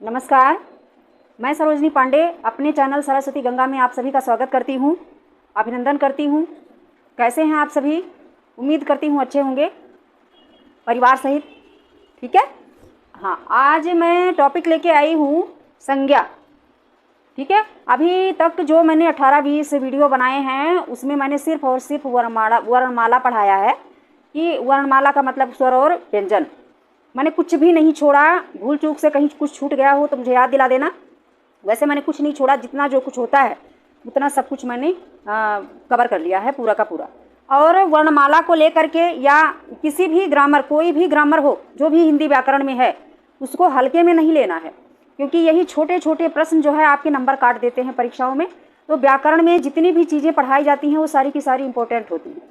नमस्कार, मैं सरोजनी पांडे अपने चैनल सरस्वती गंगा में आप सभी का स्वागत करती हूँ, अभिनंदन करती हूँ। कैसे हैं आप सभी? उम्मीद करती हूँ अच्छे होंगे परिवार सहित। ठीक है। हाँ, आज मैं टॉपिक लेके आई हूँ संज्ञा। ठीक है। अभी तक जो मैंने 18-20 वीडियो बनाए हैं उसमें मैंने सिर्फ और सिर्फ वर्णमाला पढ़ाया है कि वर्णमाला का मतलब स्वर और व्यंजन। मैंने कुछ भी नहीं छोड़ा। भूल चूक से कहीं कुछ छूट गया हो तो मुझे याद दिला देना। वैसे मैंने कुछ नहीं छोड़ा, जितना जो कुछ होता है उतना सब कुछ मैंने कवर कर लिया है पूरा का पूरा। और वर्णमाला को लेकर के या किसी भी ग्रामर, कोई भी ग्रामर हो जो भी हिंदी व्याकरण में है, उसको हल्के में नहीं लेना है, क्योंकि यही छोटे छोटे प्रश्न जो है आपके नंबर काट देते हैं परीक्षाओं में। तो व्याकरण में जितनी भी चीज़ें पढ़ाई जाती हैं वो सारी की सारी इंपॉर्टेंट होती हैं,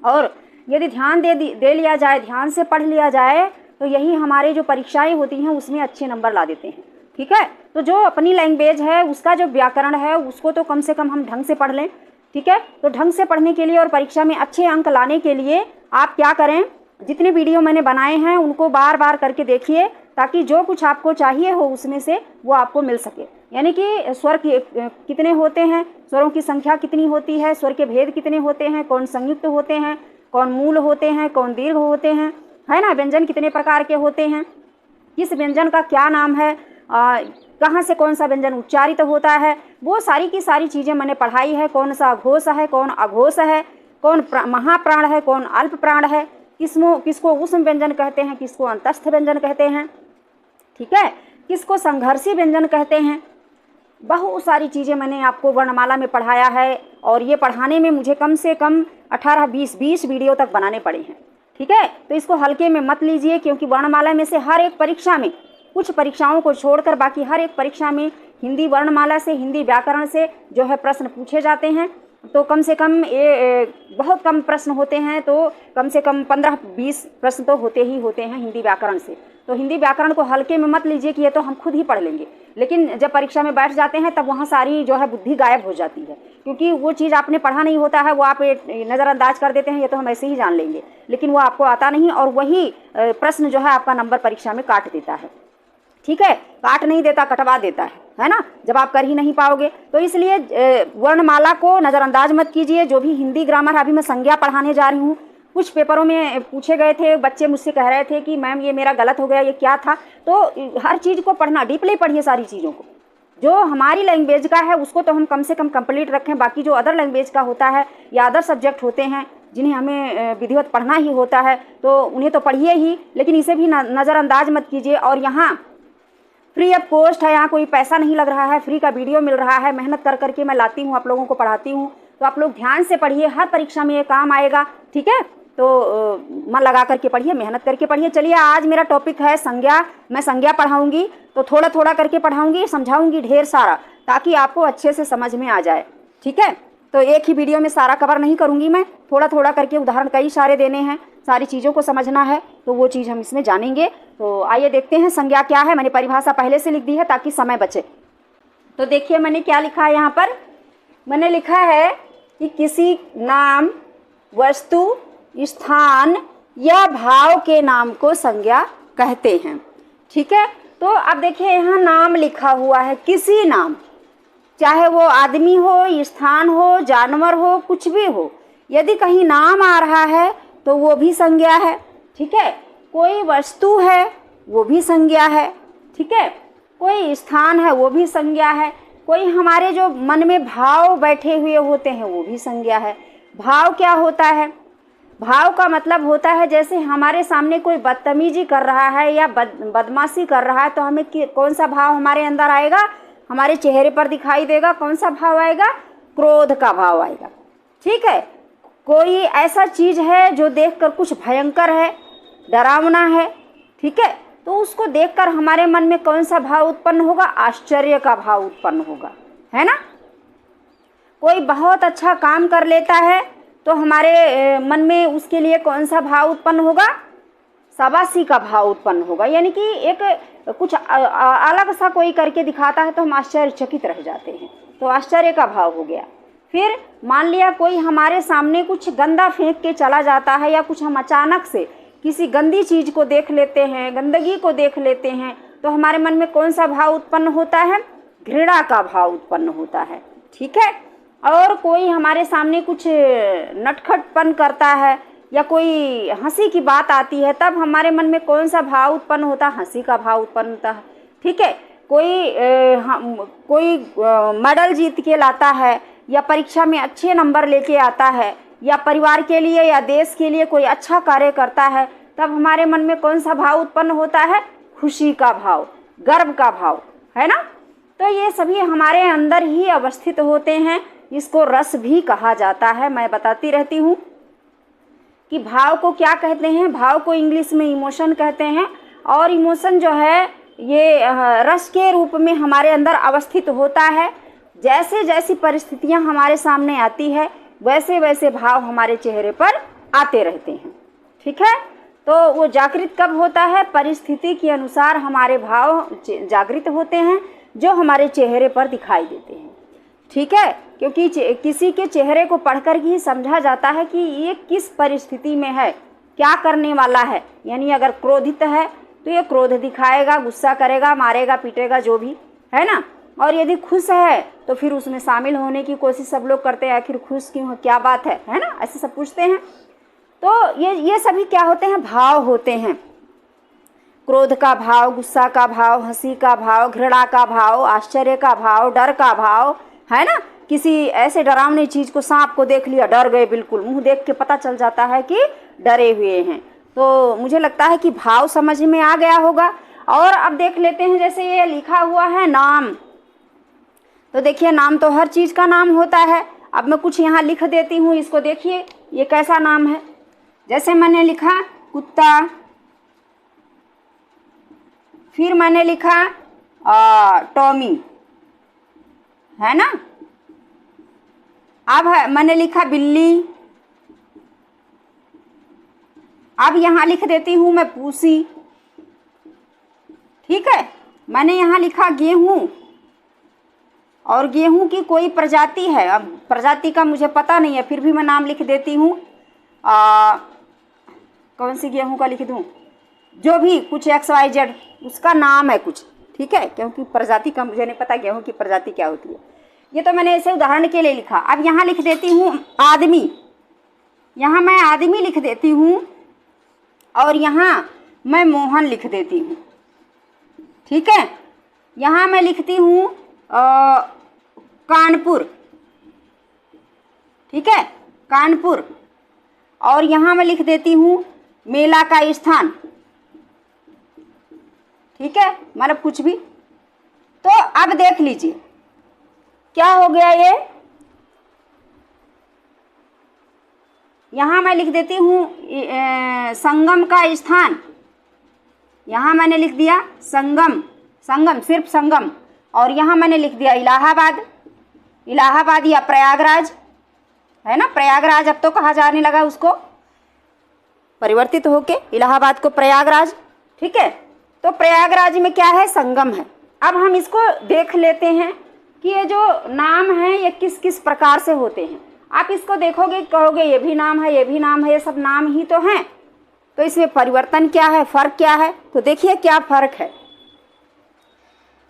और यदि ध्यान दे लिया जाए, ध्यान से पढ़ लिया जाए, तो यही हमारे जो परीक्षाएं होती हैं उसमें अच्छे नंबर ला देते हैं। ठीक है। तो जो अपनी लैंग्वेज है उसका जो व्याकरण है उसको तो कम से कम हम ढंग से पढ़ लें। ठीक है। तो ढंग से पढ़ने के लिए और परीक्षा में अच्छे अंक लाने के लिए आप क्या करें, जितने वीडियो मैंने बनाए हैं उनको बार बार करके देखिए, ताकि जो कुछ आपको चाहिए हो उसमें से वो आपको मिल सके। यानी कि स्वर कितने होते हैं, स्वरों की संख्या कितनी होती है, स्वर के भेद कितने होते हैं, कौन संयुक्त होते हैं, कौन मूल होते हैं, कौन दीर्घ होते हैं, है ना। व्यंजन कितने प्रकार के होते हैं, किस व्यंजन का क्या नाम है, कहाँ से कौन सा व्यंजन उच्चारित होता है, वो सारी की सारी चीज़ें मैंने पढ़ाई है। कौन सा घोष है, कौन अघोष है, कौन महाप्राण है, कौन अल्प प्राण है, किसको ऊष्म व्यंजन कहते हैं, किसको अंतस्थ व्यंजन कहते हैं। ठीक है। किसको संघर्षी व्यंजन कहते हैं। बहुत सारी चीज़ें मैंने आपको वर्णमाला में पढ़ाया है, और ये पढ़ाने में मुझे कम से कम 18-20 वीडियो तक बनाने पड़े हैं। ठीक है। तो इसको हल्के में मत लीजिए, क्योंकि वर्णमाला में से हर एक परीक्षा में, कुछ परीक्षाओं को छोड़कर बाकी हर एक परीक्षा में हिंदी वर्णमाला से, हिंदी व्याकरण से जो है प्रश्न पूछे जाते हैं। तो कम से कम बहुत कम प्रश्न होते हैं, तो कम से कम 15-20 प्रश्न तो होते ही होते हैं हिंदी व्याकरण से। तो हिंदी व्याकरण को हल्के में मत लीजिए कि ये तो हम खुद ही पढ़ लेंगे, लेकिन जब परीक्षा में बैठ जाते हैं तब वहाँ सारी जो है बुद्धि गायब हो जाती है, क्योंकि वो चीज़ आपने पढ़ा नहीं होता है, वो आप नज़रअंदाज कर देते हैं, ये तो हम ऐसे ही जान लेंगे, लेकिन वो आपको आता नहीं, और वही प्रश्न जो है आपका नंबर परीक्षा में काट देता है। ठीक है। काट नहीं देता, कटवा देता है ना, जब आप कर ही नहीं पाओगे। तो इसलिए वर्णमाला को नज़रअंदाज मत कीजिए। जो भी हिंदी ग्रामर, अभी मैं संज्ञा पढ़ाने जा रही हूँ, कुछ पेपरों में पूछे गए थे, बच्चे मुझसे कह रहे थे कि मैम ये मेरा गलत हो गया, ये क्या था। तो हर चीज़ को पढ़ना, डीपली पढ़िए सारी चीज़ों को। जो हमारी लैंग्वेज का है उसको तो हम कम से कम कंप्लीट रखें, बाकी जो अदर लैंग्वेज का होता है या अदर सब्जेक्ट होते हैं जिन्हें हमें विधिवत पढ़ना ही होता है, तो उन्हें तो पढ़िए ही, लेकिन इसे भी नज़रअंदाज मत कीजिए। और यहाँ फ्री ऑफ कॉस्ट है, यहाँ कोई पैसा नहीं लग रहा है, फ्री का वीडियो मिल रहा है, मेहनत कर करके मैं लाती हूँ, आप लोगों को पढ़ाती हूँ। तो आप लोग ध्यान से पढ़िए, हर परीक्षा में ये काम आएगा। ठीक है। तो मन लगा करके पढ़िए, मेहनत करके पढ़िए। चलिए, आज मेरा टॉपिक है संज्ञा। मैं संज्ञा पढ़ाऊँगी, तो थोड़ा थोड़ा करके पढ़ाऊँगी, समझाऊँगी ढेर सारा, ताकि आपको अच्छे से समझ में आ जाए। ठीक है। तो एक ही वीडियो में सारा कवर नहीं करूँगी मैं, थोड़ा थोड़ा करके उदाहरण कई सारे देने हैं, सारी चीज़ों को समझना है, तो वो चीज़ हम इसमें जानेंगे। तो आइए देखते हैं संज्ञा क्या है। मैंने परिभाषा पहले से लिख दी है ताकि समय बचे। तो देखिए मैंने क्या लिखा है यहाँ पर। मैंने लिखा है कि किसी नाम, वस्तु, स्थान या भाव के नाम को संज्ञा कहते हैं। ठीक है। तो अब देखिए यहाँ नाम लिखा हुआ है, किसी नाम, चाहे वो आदमी हो, स्थान हो, जानवर हो, कुछ भी हो, यदि कहीं नाम आ रहा है तो वो भी संज्ञा है। ठीक है। कोई वस्तु है वो भी संज्ञा है। ठीक है। कोई स्थान है वो भी संज्ञा है। कोई हमारे जो मन में भाव बैठे हुए होते हैं वो भी संज्ञा है। भाव क्या होता है? भाव का मतलब होता है जैसे हमारे सामने कोई बदतमीजी कर रहा है या बदमाशी कर रहा है, तो हमें कौन सा भाव हमारे अंदर आएगा, हमारे चेहरे पर दिखाई देगा। कौन सा भाव आएगा? क्रोध का भाव आएगा। ठीक है। कोई ऐसा चीज़ है जो देखकर कुछ भयंकर है, डरावना है, ठीक है, तो उसको देखकर हमारे मन में कौन सा भाव उत्पन्न होगा? आश्चर्य का भाव उत्पन्न होगा, है ना। कोई बहुत अच्छा काम कर लेता है तो हमारे मन में उसके लिए कौन सा भाव उत्पन्न होगा? शाबाशी का भाव उत्पन्न होगा। यानी कि एक कुछ अलग सा कोई करके दिखाता है तो हम आश्चर्यचकित रह जाते हैं, तो आश्चर्य का भाव हो गया। फिर मान लिया कोई हमारे सामने कुछ गंदा फेंक के चला जाता है, या कुछ हम अचानक से किसी गंदी चीज़ को देख लेते हैं, गंदगी को देख लेते हैं, तो हमारे मन में कौन सा भाव उत्पन्न होता है? घृणा का भाव उत्पन्न होता है। ठीक है। और कोई हमारे सामने कुछ नटखटपन करता है या कोई हंसी की बात आती है, तब हमारे मन में कौन सा भाव उत्पन्न होता है? हंसी का भाव उत्पन्न होता है। ठीक है। कोई मेडल जीत के लाता है या परीक्षा में अच्छे नंबर लेके आता है या परिवार के लिए या देश के लिए कोई अच्छा कार्य करता है, तब हमारे मन में कौन सा भाव उत्पन्न होता है? खुशी का भाव, गर्व का भाव, है ना। तो ये सभी हमारे अंदर ही अवस्थित होते हैं। इसको रस भी कहा जाता है। मैं बताती रहती हूँ कि भाव को क्या कहते हैं। भाव को इंग्लिश में इमोशन कहते हैं। और इमोशन जो है ये रस के रूप में हमारे अंदर अवस्थित होता है। जैसे जैसी परिस्थितियाँ हमारे सामने आती है वैसे वैसे भाव हमारे चेहरे पर आते रहते हैं। ठीक है। तो वो जागृत कब होता है? परिस्थिति के अनुसार हमारे भाव जागृत होते हैं जो हमारे चेहरे पर दिखाई देते हैं। ठीक है। क्योंकि किसी के चेहरे को पढ़कर ही समझा जाता है कि ये किस परिस्थिति में है, क्या करने वाला है। यानी अगर क्रोधित है तो ये क्रोध दिखाएगा, गुस्सा करेगा, मारेगा, पीटेगा, जो भी है ना। और यदि खुश है तो फिर उसमें शामिल होने की कोशिश सब लोग करते हैं, आखिर खुश क्यों है, क्या बात है ना, ऐसे सब पूछते हैं। तो ये सभी क्या होते हैं? भाव होते हैं। क्रोध का भाव, गुस्सा का भाव, हंसी का भाव, घृणा का भाव, आश्चर्य का भाव, डर का भाव, है ना। किसी ऐसे डरावनी चीज़ को, सांप को देख लिया, डर गए, बिल्कुल मुंह देख के पता चल जाता है कि डरे हुए हैं। तो मुझे लगता है कि भाव समझ में आ गया होगा। और अब देख लेते हैं, जैसे ये लिखा हुआ है नाम। तो देखिए, नाम तो हर चीज़ का नाम होता है। अब मैं कुछ यहाँ लिख देती हूँ, इसको देखिए ये कैसा नाम है। जैसे मैंने लिखा कुत्ता, फिर मैंने लिखा टॉमी, है ना। अब मैंने लिखा बिल्ली। अब यहाँ लिख देती हूँ मैं पूसी। ठीक है। मैंने यहाँ लिखा गेहूँ, और गेहूँ की कोई प्रजाति है, अब प्रजाति का मुझे पता नहीं है, फिर भी मैं नाम लिख देती हूँ। कौन सी गेहूँ का लिख दूँ? जो भी कुछ XYZ उसका नाम है कुछ। ठीक है। क्योंकि प्रजाति का मुझे नहीं पता गेहूँ की प्रजाति क्या होती है। ये तो मैंने ऐसे उदाहरण के लिए लिखा। अब यहाँ लिख देती हूँ आदमी। यहाँ मैं आदमी लिख देती हूँ, और यहाँ मैं मोहन लिख देती हूँ। ठीक है। यहाँ मैं लिखती हूँ कानपुर। ठीक है, कानपुर। और यहाँ मैं लिख देती हूँ मेला का स्थान। ठीक है, मतलब कुछ भी। तो अब देख लीजिए क्या हो गया ये। यहाँ मैं लिख देती हूँ संगम का स्थान। यहाँ मैंने लिख दिया संगम, संगम सिर्फ संगम। और यहाँ मैंने लिख दिया इलाहाबाद, इलाहाबाद या प्रयागराज, है ना। प्रयागराज अब तो कहा जाने लगा उसको, परिवर्तित होके इलाहाबाद को प्रयागराज। ठीक है, तो प्रयागराज में क्या है? संगम है। अब हम इसको देख लेते हैं कि ये जो नाम है ये किस किस प्रकार से होते हैं। आप इसको देखोगे, कहोगे ये भी नाम है, ये भी नाम है, ये सब नाम ही तो हैं। तो इसमें परिवर्तन क्या है, फर्क क्या है? तो देखिए क्या फर्क है।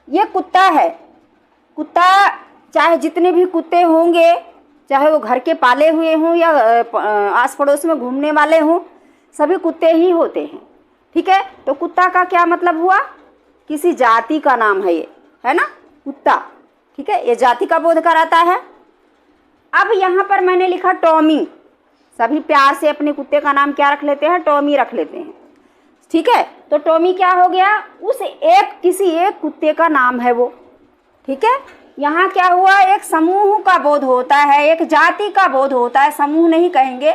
ये कुत्ता है, कुत्ता चाहे जितने भी कुत्ते होंगे, चाहे वो घर के पाले हुए हों या आस पड़ोस में घूमने वाले हों, सभी कुत्ते ही होते हैं। ठीक है, तो कुत्ता का क्या मतलब हुआ? किसी जाति का नाम है ये, है ना, कुत्ता। ठीक है, ये जाति का बोध कराता है। अब यहाँ पर मैंने लिखा टॉमी। सभी प्यार से अपने कुत्ते का नाम क्या रख लेते हैं? टॉमी रख लेते हैं। ठीक है, तो टॉमी क्या हो गया? उस किसी एक कुत्ते का नाम है वो। ठीक है, यहाँ क्या हुआ? एक समूह का बोध होता है, एक जाति का बोध होता है। समूह नहीं कहेंगे,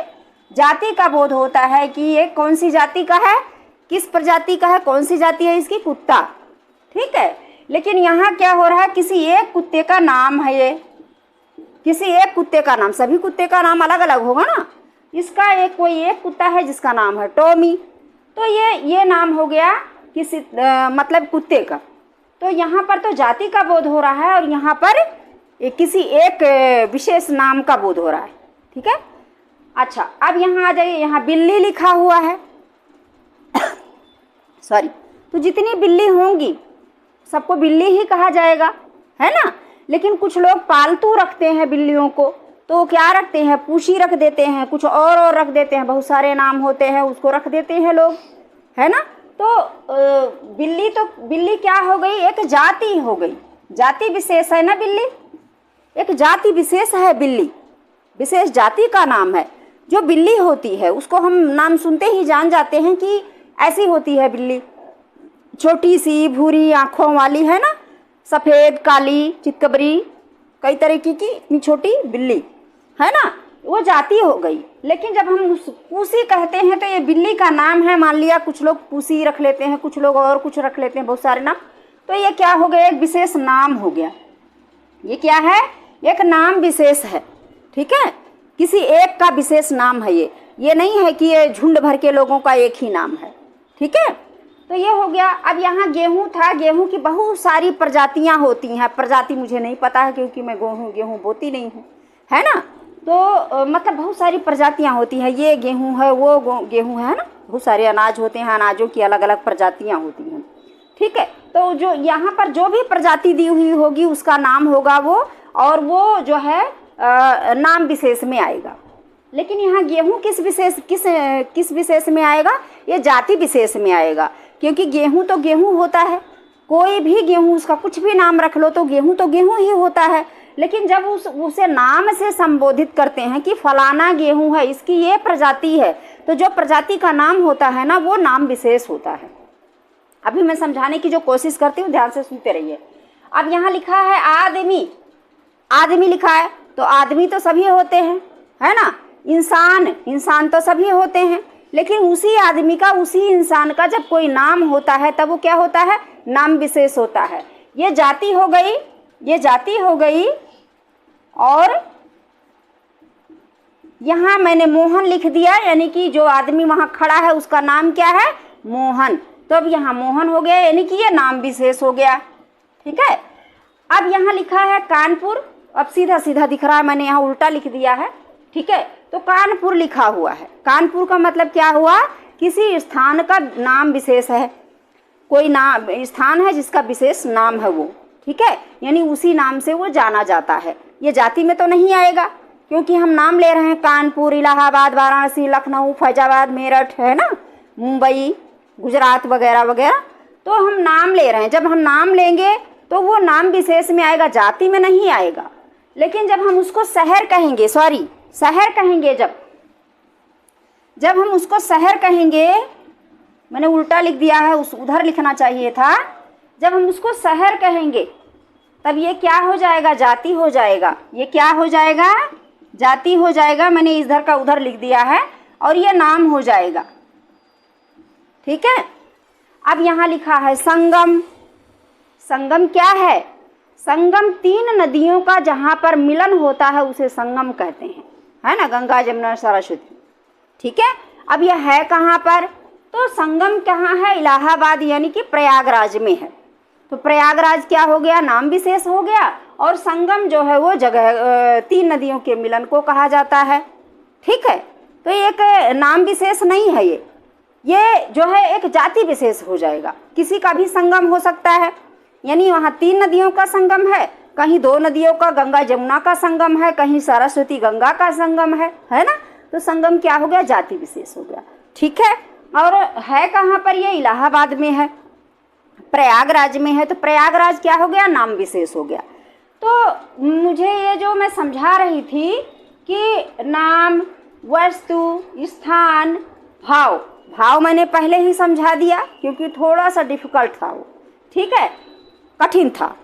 जाति का बोध होता है कि ये कौन सी जाति का है, किस प्रजाति का है, कौन सी जाति है इसकी, कुत्ता। ठीक है, लेकिन यहाँ क्या हो रहा है? किसी एक कुत्ते का नाम है ये, किसी एक कुत्ते का नाम। सभी कुत्ते का नाम अलग अलग होगा ना, इसका एक कोई एक कुत्ता है जिसका नाम है टॉमी। तो ये नाम हो गया किसी मतलब कुत्ते का। तो यहाँ पर तो जाति का बोध हो रहा है और यहाँ पर किसी एक विशेष नाम का बोध हो रहा है। ठीक है, अच्छा अब यहाँ आ जाइए, यहाँ बिल्ली लिखा हुआ है सॉरी। तो जितनी बिल्ली होंगी सबको बिल्ली ही कहा जाएगा, है ना। लेकिन कुछ लोग पालतू रखते हैं बिल्लियों को, तो क्या रखते हैं, पूशी रख देते हैं, कुछ और रख देते हैं, बहुत सारे नाम होते हैं उसको रख देते हैं लोग, है ना। तो बिल्ली क्या हो गई, एक जाति हो गई, जाति विशेष है ना बिल्ली, एक जाति विशेष है बिल्ली, विशेष जाति का नाम है। जो बिल्ली होती है उसको हम नाम सुनते ही जान जाते हैं कि ऐसी होती है बिल्ली, छोटी सी भूरी आँखों वाली, है ना, सफ़ेद काली चितकबरी, कई तरीके की इतनी छोटी बिल्ली, है ना, वो जाति हो गई। लेकिन जब हम पूसी कहते हैं तो ये बिल्ली का नाम है, मान लिया कुछ लोग पूसी रख लेते हैं, कुछ लोग और कुछ रख लेते हैं, बहुत सारे नाम, तो ये क्या हो गया, एक विशेष नाम हो गया। ये क्या है, एक नाम विशेष है, ठीक है, किसी एक का विशेष नाम है ये नहीं है कि ये झुंड भर के लोगों का एक ही नाम है, ठीक है। तो ये हो गया। अब यहाँ गेहूँ था, गेहूँ की बहुत सारी प्रजातियाँ होती हैं, प्रजाति मुझे नहीं पता है क्योंकि मैं गेहूँ बोती नहीं हूँ, है ना। तो मतलब बहुत सारी प्रजातियाँ होती हैं, ये गेहूँ है, वो गेहूँ है ना, बहुत सारे अनाज होते हैं, अनाजों की अलग अलग प्रजातियाँ होती हैं, ठीक है। तो जो यहाँ पर जो भी प्रजाति दी हुई होगी उसका नाम होगा वो, और वो जो है नाम विशेष में आएगा। लेकिन यहाँ गेहूँ किस विशेष में आएगा, ये जाति विशेष में आएगा, क्योंकि गेहूँ तो गेहूँ होता है, कोई भी गेहूँ, उसका कुछ भी नाम रख लो तो गेहूँ ही होता है। लेकिन जब उसे नाम से संबोधित करते हैं कि फलाना गेहूँ है, इसकी ये प्रजाति है, तो जो प्रजाति का नाम होता है ना वो नाम विशेष होता है। अभी मैं समझाने की जो कोशिश करती हूँ, ध्यान से सुनते रहिए। अब यहाँ लिखा है आदमी, आदमी लिखा है, तो आदमी तो सभी होते हैं, है ना। इंसान तो सभी होते हैं, लेकिन उसी आदमी का, उसी इंसान का जब कोई नाम होता है तब वो क्या होता है, नाम विशेष होता है। ये जाति हो गई, ये जाति हो गई। और यहाँ मैंने मोहन लिख दिया, यानी कि जो आदमी वहाँ खड़ा है उसका नाम क्या है, मोहन। तो अब यहाँ मोहन हो गया, यानी कि ये नाम विशेष हो गया, ठीक है। अब यहाँ लिखा है कानपुर, अब सीधा सीधा दिख रहा है, मैंने यहाँ उल्टा लिख दिया है, ठीक है। तो कानपुर लिखा हुआ है, कानपुर का मतलब क्या हुआ, किसी स्थान का नाम विशेष है, कोई नाम स्थान है जिसका विशेष नाम है वो, ठीक है, यानी उसी नाम से वो जाना जाता है। ये जाति में तो नहीं आएगा, क्योंकि हम नाम ले रहे हैं, कानपुर, इलाहाबाद, वाराणसी, लखनऊ, फैजाबाद, मेरठ, है ना, मुंबई, गुजरात वगैरह वगैरह, तो हम नाम ले रहे हैं। जब हम नाम लेंगे तो वो नाम विशेष में आएगा, जाति में नहीं आएगा। लेकिन जब हम उसको शहर कहेंगे, शहर कहेंगे, जब हम उसको शहर कहेंगे, मैंने उल्टा लिख दिया है, उधर लिखना चाहिए था। जब हम उसको शहर कहेंगे तब ये क्या हो जाएगा, जाति हो जाएगा। ये क्या हो जाएगा, जाति हो जाएगा। मैंने इधर का उधर लिख दिया है और ये नाम हो जाएगा, ठीक है। अब यहाँ लिखा है संगम। संगम क्या है, संगम तीन नदियों का जहाँ पर मिलन होता है उसे संगम कहते हैं, है ना, गंगा जमुना सरस्वती, ठीक है। अब यह है कहाँ पर, तो संगम कहाँ है, इलाहाबाद यानी कि प्रयागराज में है। तो प्रयागराज क्या हो गया, नाम विशेष हो गया। और संगम जो है वो जगह, तीन नदियों के मिलन को कहा जाता है, ठीक है। तो एक नाम विशेष नहीं है, ये जो है एक जाति विशेष हो जाएगा। किसी का भी संगम हो सकता है, यानी वहाँ तीन नदियों का संगम है, कहीं दो नदियों का, गंगा जमुना का संगम है, कहीं सरस्वती गंगा का संगम है ना। तो संगम क्या हो गया, जाति विशेष हो गया, ठीक है। और है कहाँ पर, ये इलाहाबाद में है, प्रयागराज में है, तो प्रयागराज क्या हो गया, नाम विशेष हो गया। तो मुझे ये जो मैं समझा रही थी कि नाम, वस्तु, स्थान, भाव मैंने पहले ही समझा दिया क्योंकि थोड़ा सा डिफिकल्ट था वो, ठीक है, कठिन था।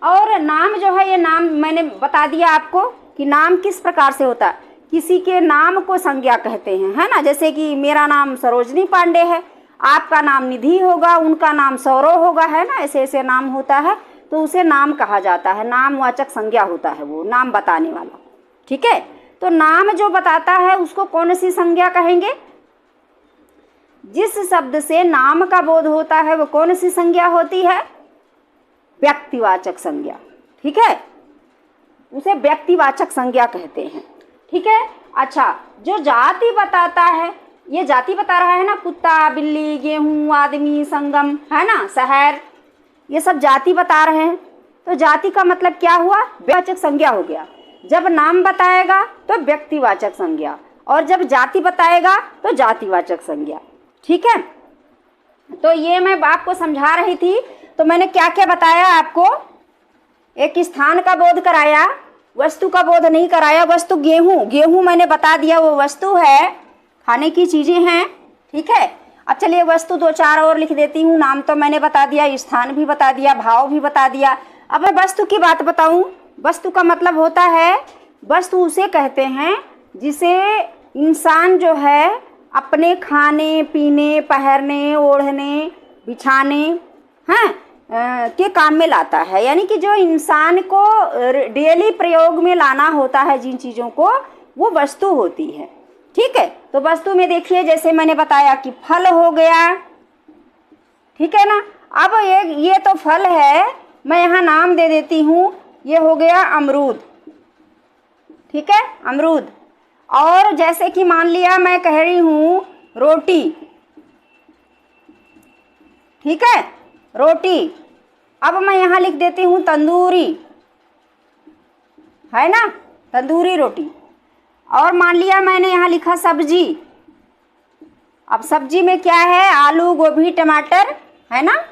और नाम जो है, ये नाम मैंने बता दिया आपको कि नाम किस प्रकार से होता है। किसी के नाम को संज्ञा कहते हैं, है ना, जैसे कि मेरा नाम सरोजनी पांडे है, आपका नाम निधि होगा, उनका नाम सौरव होगा, है ना, ऐसे ऐसे नाम होता है, तो उसे नाम कहा जाता है। नामवाचक संज्ञा होता है वो, नाम बताने वाला, ठीक है। तो नाम जो बताता है उसको कौन सी संज्ञा कहेंगे, जिस शब्द से नाम का बोध होता है वो कौन सी संज्ञा होती है, व्यक्तिवाचक संज्ञा, ठीक है, उसे व्यक्तिवाचक संज्ञा कहते हैं, ठीक है। अच्छा, जो जाति बताता है, ये जाति बता रहा है ना, कुत्ता, बिल्ली, गेहूं, आदमी, संगम, है ना, शहर, ये सब जाति बता रहे हैं। तो जाति का मतलब क्या हुआ? व्यक्तिवाचक संज्ञा हो गया। जब नाम बताएगा तो व्यक्तिवाचक संज्ञा, और जब जाति बताएगा तो जातिवाचक संज्ञा। ठीक है, तो ये मैं आपको समझा रही थी। तो मैंने क्या क्या बताया आपको? एक स्थान का बोध कराया, वस्तु का बोध नहीं कराया। वस्तु गेहूं मैंने बता दिया, वो वस्तु है, खाने की चीजें हैं। ठीक है, अब चलिए वस्तु 2-4 और लिख देती हूँ। नाम तो मैंने बता दिया, स्थान भी बता दिया, भाव भी बता दिया। अब मैं वस्तु की बात बताऊं। वस्तु का मतलब होता है, वस्तु उसे कहते हैं जिसे इंसान जो है अपने खाने पीने, पहनने, ओढ़ने, बिछाने के काम में लाता है। यानी कि जो इंसान को डेली प्रयोग में लाना होता है जिन चीज़ों को, वो वस्तु होती है। ठीक है, तो वस्तु में देखिए जैसे मैंने बताया कि फल हो गया। ठीक है ना। अब ये तो फल है, मैं यहाँ नाम दे देती हूँ। ये हो गया अमरूद। ठीक है, अमरूद। और जैसे कि मान लिया मैं कह रही हूँ रोटी। ठीक है, रोटी। अब मैं यहाँ लिख देती हूँ तंदूरी, है ना, तंदूरी रोटी। और मान लिया मैंने यहाँ लिखा सब्जी। अब सब्जी में क्या है? आलू, गोभी, टमाटर, है ना,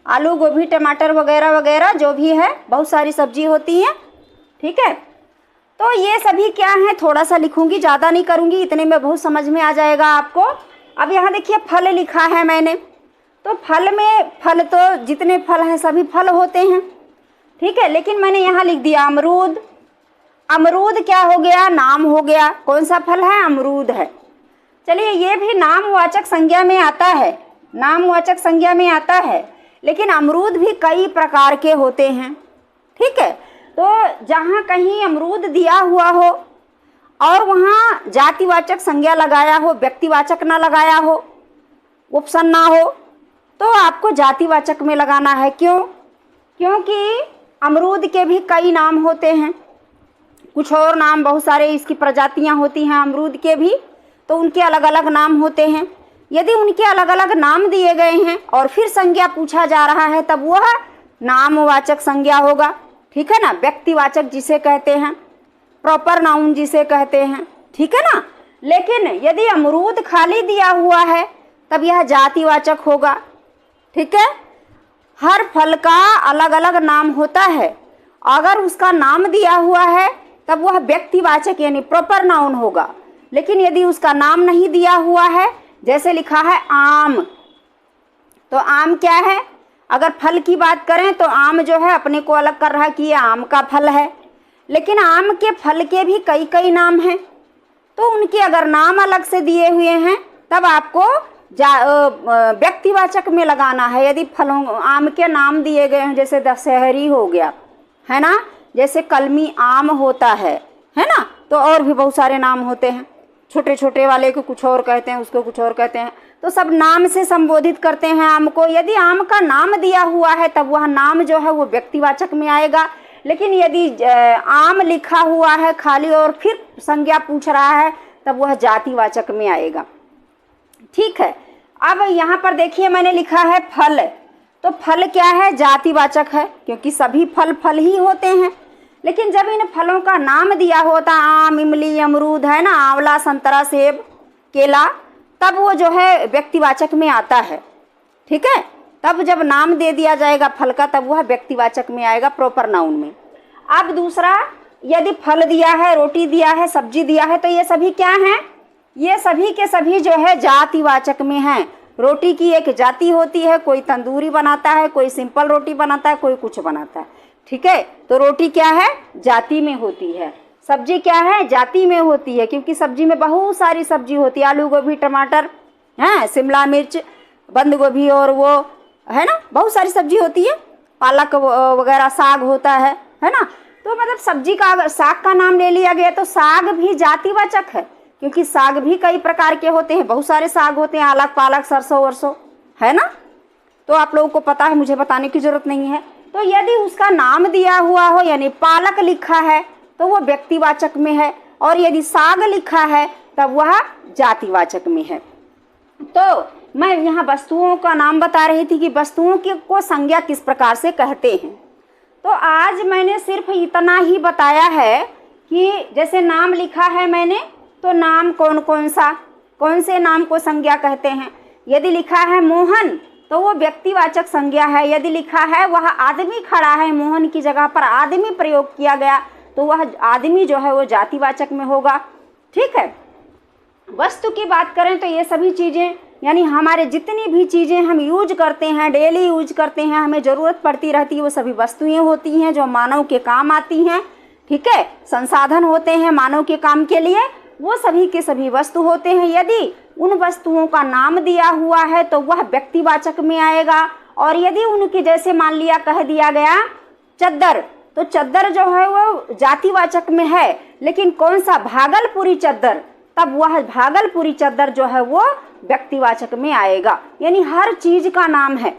आलू, गोभी, टमाटर वगैरह वगैरह जो भी है, बहुत सारी सब्जी होती है। ठीक है, तो ये सभी क्या है, थोड़ा सा लिखूंगी, ज़्यादा नहीं करूंगी, इतने में बहुत समझ में आ जाएगा आपको। अब यहाँ देखिए फल लिखा है मैंने, तो फल में, फल तो जितने फल हैं सभी फल होते हैं। ठीक है, लेकिन मैंने यहाँ लिख दिया अमरूद। अमरूद क्या हो गया? नाम हो गया। कौन सा फल है? अमरूद है। चलिए, ये भी नामवाचक संज्ञा में आता है, नामवाचक संज्ञा में आता है, लेकिन अमरूद भी कई प्रकार के होते हैं। ठीक है, तो जहाँ कहीं अमरूद दिया हुआ हो और वहाँ जातिवाचक संज्ञा लगाया हो, व्यक्तिवाचक ना लगाया हो, उपसन ना हो, तो आपको जातिवाचक में लगाना है। क्यों? क्योंकि अमरूद के भी कई नाम होते हैं, कुछ और नाम, बहुत सारे इसकी प्रजातियां होती हैं अमरूद के भी, तो उनके अलग अलग नाम होते हैं। यदि उनके अलग अलग नाम दिए गए हैं और फिर संज्ञा पूछा जा रहा है, तब वह नामवाचक संज्ञा होगा। ठीक है ना, व्यक्तिवाचक जिसे कहते हैं, प्रॉपर नाउन जिसे कहते हैं। ठीक है ना। लेकिन यदि अमरूद खाली दिया हुआ है तब यह जातिवाचक होगा। ठीक है, हर फल का अलग अलग नाम होता है। अगर उसका नाम दिया हुआ है तब वह व्यक्तिवाचक यानी प्रॉपर नाउन होगा। लेकिन यदि उसका नाम नहीं दिया हुआ है, जैसे लिखा है आम, तो आम क्या है? अगर फल की बात करें तो आम जो है अपने को अलग कर रहा है कि ये आम का फल है। लेकिन आम के फल के भी कई कई नाम हैं, तो उनके अगर नाम अलग से दिए हुए हैं तब आपको व्यक्तिवाचक में लगाना है। यदि फलों, आम के नाम दिए गए हैं, जैसे दशहरी हो गया, है ना, जैसे कलमी आम होता है ना, तो और भी बहुत सारे नाम होते हैं। छोटे छोटे वाले को कुछ और कहते हैं, उसको कुछ और कहते हैं, तो सब नाम से संबोधित करते हैं आम को। यदि आम का नाम दिया हुआ है तब वह नाम जो है वो व्यक्तिवाचक में आएगा। लेकिन यदि आम लिखा हुआ है खाली और फिर संज्ञा पूछ रहा है तब वह जातिवाचक में आएगा। ठीक है, अब यहाँ पर देखिए मैंने लिखा है फल, तो फल क्या है? जातिवाचक है, क्योंकि सभी फल फल ही होते हैं। लेकिन जब इन फलों का नाम दिया होता, आम, इमली, अमरूद, है ना, आंवला, संतरा, सेब, केला, तब वो जो है व्यक्तिवाचक में आता है। ठीक है, तब जब नाम दे दिया जाएगा फल का तब वह व्यक्तिवाचक में आएगा, प्रॉपर नाउन में। अब दूसरा, यदि फल दिया है, रोटी दिया है, सब्जी दिया है, तो ये सभी क्या हैं? ये सभी के सभी जो है जातिवाचक में हैं। रोटी की एक जाति होती है, कोई तंदूरी बनाता है, कोई सिंपल रोटी बनाता है, कोई कुछ बनाता है। ठीक है, तो रोटी क्या है? जाति में होती है। सब्जी क्या है? जाति में होती है, क्योंकि सब्जी में बहुत सारी सब्जी होती है, आलू, गोभी, टमाटर, हैं, शिमला मिर्च, बंद गोभी, और वो है ना, बहुत सारी सब्जी होती है, पालक वगैरह, साग होता है ना। तो मतलब सब्जी का, अगर साग का नाम ले लिया गया तो साग भी जातिवाचक है, क्योंकि साग भी कई प्रकार के होते हैं, बहुत सारे साग होते हैं, आलक, पालक, सरसों वरसों, है ना। तो आप लोगों को पता है, मुझे बताने की जरूरत नहीं है। तो यदि उसका नाम दिया हुआ हो, यानी पालक लिखा है तो वो व्यक्तिवाचक में है, और यदि साग लिखा है तब वह जातिवाचक में है। तो मैं यहाँ वस्तुओं का नाम बता रही थी कि वस्तुओं की को संज्ञा किस प्रकार से कहते हैं। तो आज मैंने सिर्फ इतना ही बताया है कि जैसे नाम लिखा है मैंने, तो नाम कौन से नाम को संज्ञा कहते हैं। यदि लिखा है मोहन तो वो व्यक्तिवाचक संज्ञा है। यदि लिखा है वह आदमी खड़ा है, मोहन की जगह पर आदमी प्रयोग किया गया, तो वह आदमी जो है वो जातिवाचक में होगा। ठीक है। वस्तु की बात करें तो ये सभी चीज़ें, यानी हमारे जितनी भी चीज़ें हम यूज करते हैं, डेली यूज करते हैं, हमें ज़रूरत पड़ती रहती है, वो सभी वस्तुएं होती हैं जो मानव के काम आती हैं। ठीक है। संसाधन होते हैं मानव के काम के लिए, वो सभी के सभी वस्तु होते हैं। यदि उन वस्तुओं का नाम दिया हुआ है तो वह व्यक्तिवाचक में आएगा। और यदि उनके जैसे मान लिया कह दिया गया चद्दर, तो चद्दर जो है वो जातिवाचक में है, लेकिन कौन सा, भागलपुरी चद्दर, तब वह भागलपुरी चद्दर जो है वो व्यक्तिवाचक में आएगा। यानी हर चीज का नाम है,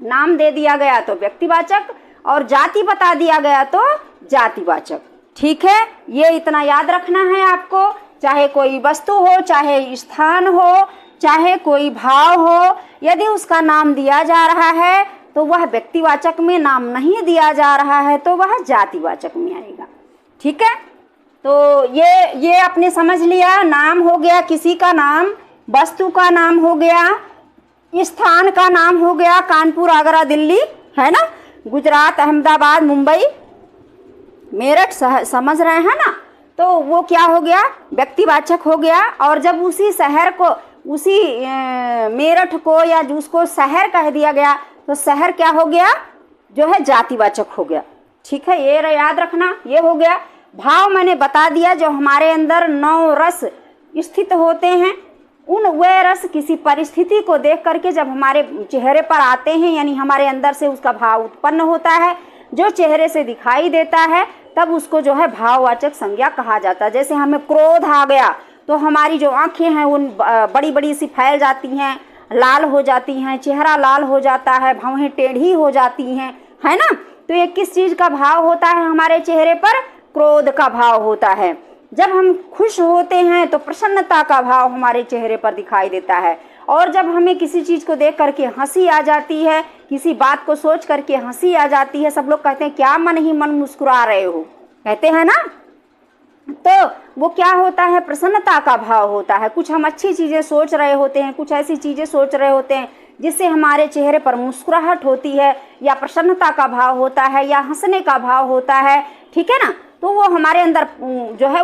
नाम दे दिया गया तो व्यक्तिवाचक और जाति बता दिया गया तो जातिवाचक। ठीक है। ये इतना याद रखना है आपको। चाहे कोई वस्तु हो, चाहे स्थान हो, चाहे कोई भाव हो, यदि उसका नाम दिया जा रहा है तो वह व्यक्तिवाचक में, नाम नहीं दिया जा रहा है तो वह जातिवाचक में आएगा। ठीक है। तो ये आपने समझ लिया। नाम हो गया किसी का नाम, वस्तु का नाम हो गया, स्थान का नाम हो गया कानपुर, आगरा, दिल्ली, है ना, गुजरात, अहमदाबाद, मुंबई, मेरठ, समझ रहे हैं ना। तो वो क्या हो गया, व्यक्तिवाचक हो गया। और जब उसी शहर को, उसी मेरठ को या उसको शहर कह दिया गया तो शहर क्या हो गया, जो है जातिवाचक हो गया। ठीक है। ये याद रखना। ये हो गया। भाव मैंने बता दिया, जो हमारे अंदर 9 रस स्थित होते हैं, उन वे रस किसी परिस्थिति को देख करके जब हमारे चेहरे पर आते हैं, यानी हमारे अंदर से उसका भाव उत्पन्न होता है, जो चेहरे से दिखाई देता है, तब उसको जो है भाववाचक संज्ञा कहा जाता है। जैसे हमें क्रोध आ गया तो हमारी जो आंखें हैं उन बड़ी बड़ी सी फैल जाती हैं, लाल हो जाती हैं, चेहरा लाल हो जाता है, भौहें टेढ़ी हो जाती हैं, है ना। तो ये किस चीज़ का भाव होता है हमारे चेहरे पर, क्रोध का भाव होता है। जब हम खुश होते हैं तो प्रसन्नता का भाव हमारे चेहरे पर दिखाई देता है। और जब हमें किसी चीज़ को देख करके हंसी आ जाती है, किसी बात को सोच करके हंसी आ जाती है, सब लोग कहते हैं क्या मन ही मन मुस्कुरा रहे हो, कहते हैं ना। तो वो क्या होता है, प्रसन्नता का भाव होता है। कुछ हम अच्छी चीज़ें सोच रहे होते हैं, कुछ ऐसी चीज़ें सोच रहे होते हैं जिससे हमारे चेहरे पर मुस्कुराहट होती है, या प्रसन्नता का भाव होता है, या हंसने का भाव होता है। ठीक है ना। तो वो हमारे अंदर जो है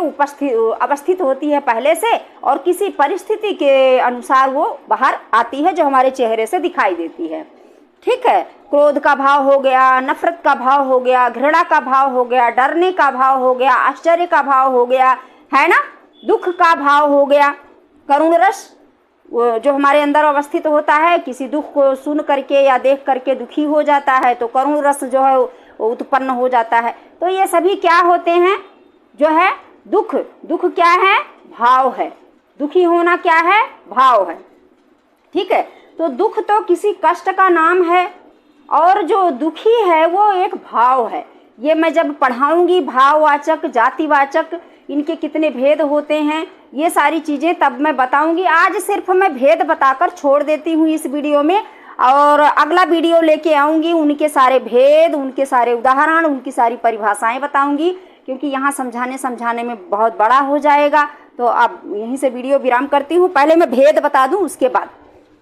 अवस्थित होती है पहले से, और किसी परिस्थिति के अनुसार वो बाहर आती है, जो हमारे चेहरे से दिखाई देती है। ठीक है। क्रोध का भाव हो गया, नफरत का भाव हो गया, घृणा का भाव हो गया, डरने का भाव हो गया, आश्चर्य का भाव हो गया, है ना, दुख का भाव हो गया, करुण रस जो हमारे अंदर अवस्थित होता है, किसी दुख को सुन करके या देख करके दुखी हो जाता है तो करुण रस जो है उत्पन्न हो जाता है। तो ये सभी क्या होते हैं, जो है दुख। दुख क्या है, भाव है। दुखी होना क्या है, भाव है। ठीक है। तो दुख तो किसी कष्ट का नाम है, और जो दुखी है वो एक भाव है। ये मैं जब पढ़ाऊंगी भाववाचक, जातिवाचक, इनके कितने भेद होते हैं, ये सारी चीज़ें तब मैं बताऊंगी। आज सिर्फ मैं भेद बताकर छोड़ देती हूँ इस वीडियो में, और अगला वीडियो लेके आऊँगी, उनके सारे भेद, उनके सारे उदाहरण, उनकी सारी परिभाषाएं बताऊंगी, क्योंकि यहाँ समझाने में बहुत बड़ा हो जाएगा। तो अब यहीं से वीडियो विराम करती हूँ। पहले मैं भेद बता दूँ, उसके बाद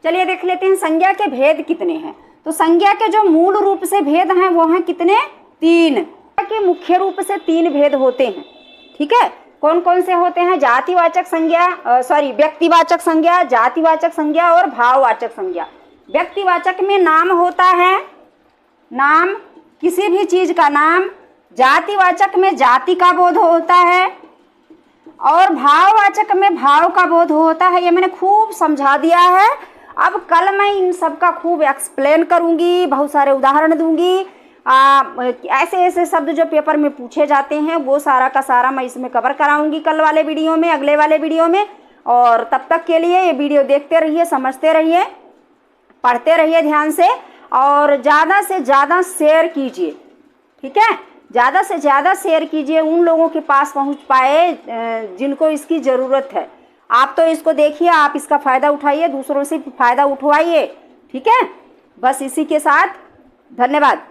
चलिए देख लेते हैं संज्ञा के भेद कितने हैं। तो संज्ञा के जो मूल रूप से भेद हैं वो हैं कितने, 3 के मुख्य रूप से 3 भेद होते हैं। ठीक है। कौन कौन से होते हैं, जातिवाचक संज्ञा, व्यक्तिवाचक संज्ञा, जातिवाचक संज्ञा और भाववाचक संज्ञा। व्यक्तिवाचक में नाम होता है, नाम, किसी भी चीज का नाम। जातिवाचक में जाति का बोध होता है, और भाववाचक में भाव का बोध होता है। ये मैंने खूब समझा दिया है। अब कल मैं इन सब का खूब एक्सप्लेन करूंगी, बहुत सारे उदाहरण दूंगी। ऐसे ऐसे शब्द जो पेपर में पूछे जाते हैं वो सारा का सारा मैं इसमें कवर कराऊंगी कल वाले वीडियो में, अगले वाले वीडियो में। और तब तक के लिए ये वीडियो देखते रहिए, समझते रहिए, पढ़ते रहिए ध्यान से, और ज़्यादा से ज़्यादा शेयर कीजिए। ठीक है। ज़्यादा से ज़्यादा शेयर कीजिए, उन लोगों के पास पहुंच पाए जिनको इसकी ज़रूरत है। आप तो इसको देखिए, आप इसका फ़ायदा उठाइए, दूसरों से फ़ायदा उठवाइए, ठीक है। बस इसी के साथ धन्यवाद।